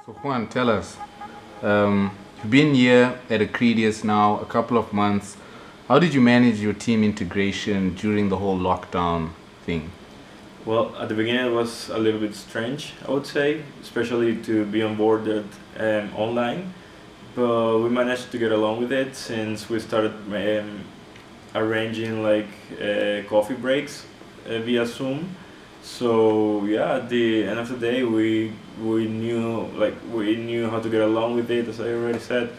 So Juan, tell us, you've been here at Acredius now a couple of months. How did you manage your team integration during the whole lockdown thing? Well, at the beginning it was a little bit strange, I would say, especially to be onboarded online. But we managed to get along with it since we started arranging like coffee breaks via Zoom. So yeah, at the end of the day, we knew how to get along with it, as I already said,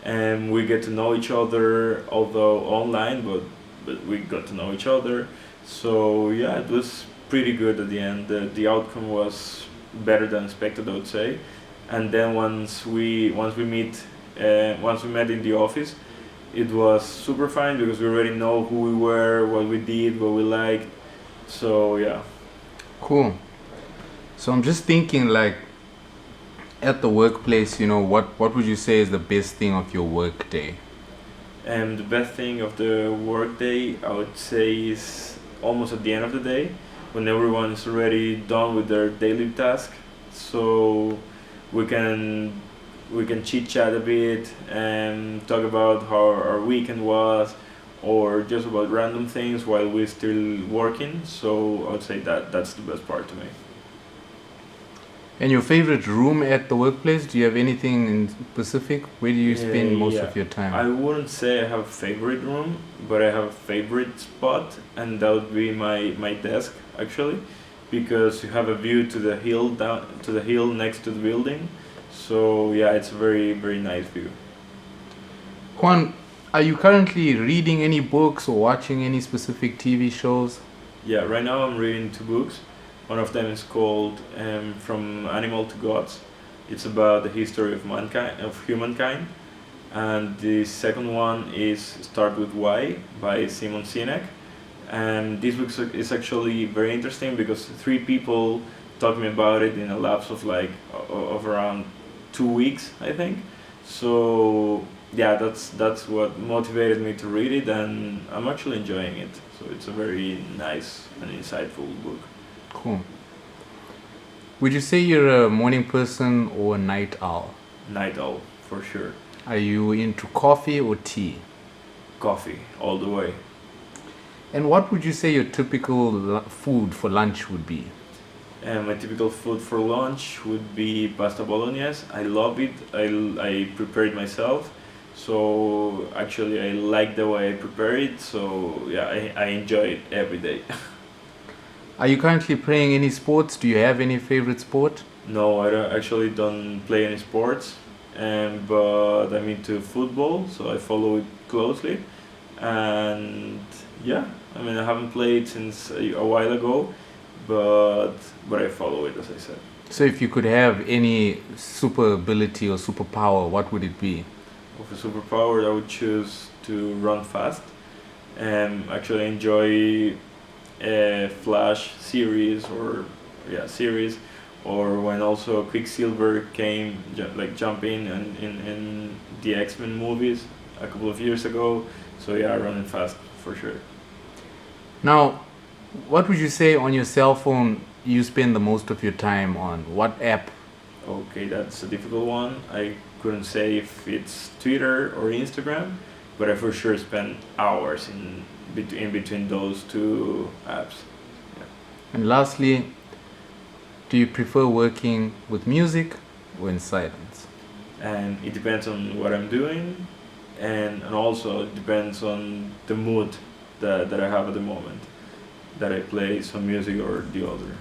and we get to know each other, although online, but we got to know each other. So yeah, it was pretty good at the end. The outcome was better than expected, I would say. And then once we met in the office, it was super fine because we already know who we were, what we did, what we liked. So yeah. Cool. So I'm just thinking, like, at the workplace, what would you say is the best thing of your work day? And the best thing of the workday, I would say, is almost at the end of the day, when everyone is already done with their daily task. So we can we can chit chat a bit and talk about how our weekend was, or just about random things while we're still working. So I would say that that's the best part to me. And your favorite room at the workplace? Do you have anything in specific? Where do you spend most Yeah, of your I time? wouldn't say I have a favorite room, but I have a favorite spot, and that would be my desk actually, because you have a view to the hill down to the hill next to the building. So yeah, it's a very nice view. Juan, are you currently reading any books or watching any specific TV shows? Yeah, right now I'm reading two books. One of them is called From Animal to Gods. It's about the history of mankind, of humankind, and the second one is Start with Why by Simon Sinek. And this book is actually very interesting because three people taught me about it in a lapse of of around 2 weeks, I think. So yeah, that's what motivated me to read it, and I'm actually enjoying it. So it's a very nice and insightful book. Cool. Would you say you're a morning person or a night owl? Night owl for sure. Are you into coffee or tea? Coffee all the way. And what would you say your typical food for lunch would be? And my typical food for lunch would be pasta bolognese. I love it. I prepare it myself. So actually, I like the way I prepare it. So yeah, I enjoy it every day. Are you currently playing any sports? Do you have any favorite sport? No, actually don't play any sports, but I'm into football, so I follow it closely. And yeah, I mean I haven't played since a while ago, but I follow it, as I said. So if you could have any super ability or superpower, what would it be? Of a superpower, I would choose to run fast. Actually enjoy Flash series, or yeah, series, or when also Quicksilver came like jump in the X-Men movies a couple of years ago. So yeah, running fast for sure. Now, what would you say on your cell phone you spend the most of your time on? What app? Okay, that's a difficult one. I couldn't say if it's Twitter or Instagram, but I for sure spend hours in between those two apps. Yeah. And lastly, do you prefer working with music or in silence? And it depends on what I'm doing, and also it depends on the mood that I have at the moment, that I play some music or the other.